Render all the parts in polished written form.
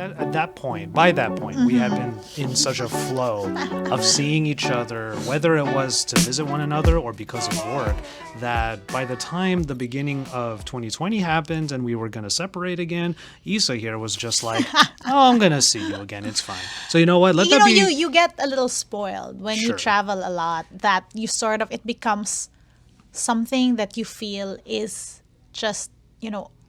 at that point, by that point, we had been in such a flow of seeing each other, whether it was to visit one another or because of work, that by the time the beginning of 2020 happened and we were going to separate again, Isa here was just like, oh, I'm going to see you again. It's fine. So you know what? Let that be. You get a little spoiled when you Sure. travel a lot, that you sort of, it becomes something that you feel is just,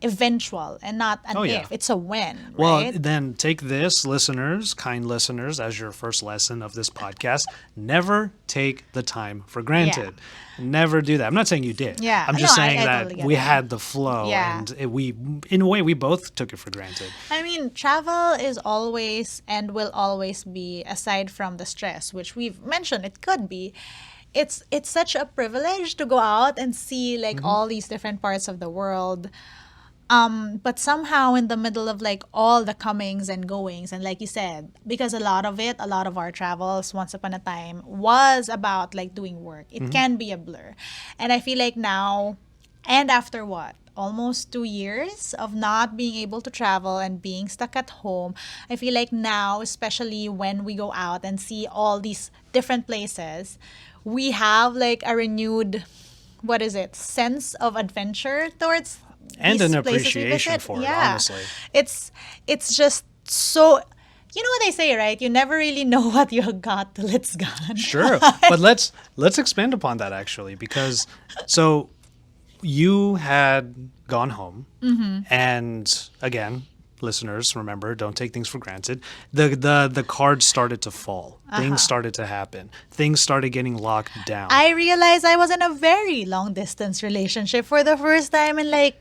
eventual and not an Oh, yeah. if. It's a when, Well, right? then take this, listeners, kind listeners, as your first lesson of this podcast. Never take the time for granted. Never do that. I'm not saying you did. Yeah. I'm just No, I saying that totally get we that. had the flow, Yeah. and we, in a way, we both took it for granted. I mean, travel is always and will always be, aside from the stress, which we've mentioned, it could be. It's such a privilege to go out and see like all these different parts of the world. But somehow in the middle of like all the comings and goings, and like you said, because a lot of our travels once upon a time was about like doing work. It can be a blur. And I feel like now, and after what? Almost 2 years of not being able to travel and being stuck at home, I feel like now, especially when we go out and see all these different places, we have like a renewed, sense of adventure towards And these an places we appreciation visit. for it, Yeah. honestly. It's just so, you know what they say, right? You never really know what you got till it's gone. Sure. But let's expand upon that, actually, because so you had gone home, and again, listeners, remember, don't take things for granted. The cards started to fall. Things started to happen. Things started getting locked down. I realized I was in a very long distance relationship for the first time in like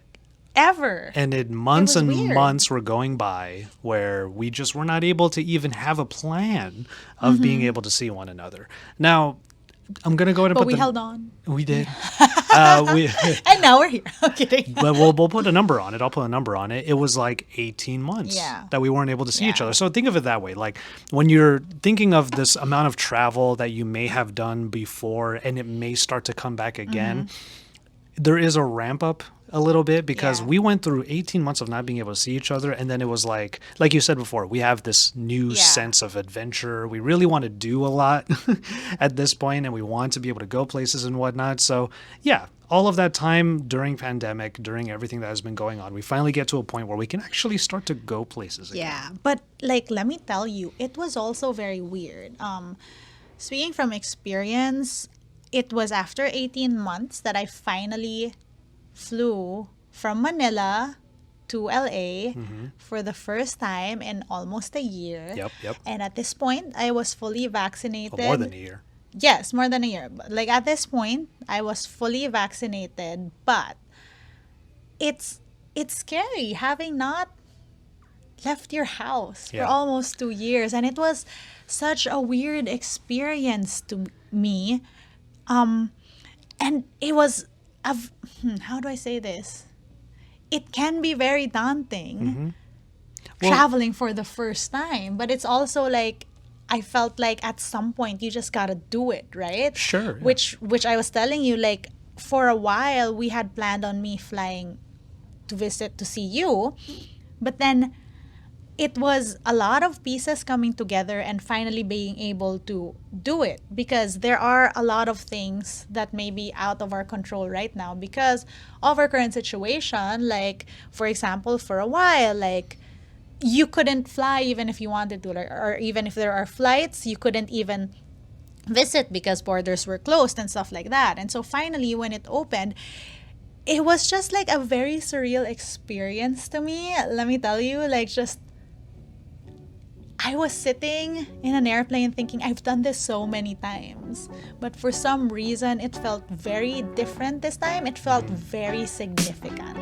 ever. And months was and weird. months were going by where we just were not able to even have a plan of being able to see one another. Now, I'm going to go ahead and But put we held on. We did. We, And now we're here. I'm kidding. but we'll put a number on it. I'll put a number on it. It was like 18 months Yeah. that we weren't able to see each Yeah. other. So think of it that way. Like when you're thinking of this amount of travel that you may have done before and it may start to come back again, there is a ramp up a little bit because Yeah. we went through 18 months of not being able to see each other. And then it was like you said before, we have this new Yeah. sense of adventure. We really want to do a lot at this point, and we want to be able to go places and whatnot. So yeah, all of that time during pandemic, during everything that has been going on, we finally get to a point where we can actually start to go places again. Yeah, but like let me tell you, it was also very weird. Speaking from experience, it was after 18 months that I finally flew from Manila to LA for the first time in almost a year. Yep. And at this point, I was fully vaccinated. Well, more than a year. Yes, more than a year. But like at this point, I was fully vaccinated, but it's scary having not left your house for Yeah. almost 2 years, and it was such a weird experience to me. And it was how do I say this? It can be very daunting Well- traveling for the first time, but it's also like I felt like at some point you just gotta do it, right? Sure, yeah. Which I was telling you, like for a while we had planned on me flying to visit to see you, but then it was a lot of pieces coming together and finally being able to do it, because there are a lot of things that may be out of our control right now because of our current situation. Like for example, for a while, like you couldn't fly even if you wanted to, or even if there are flights, you couldn't even visit because borders were closed and stuff like that. And so finally when it opened, it was just like a very surreal experience to me. Let me tell you, like just I was sitting in an airplane thinking I've done this so many times, but for some reason it felt very different this time. It felt very significant.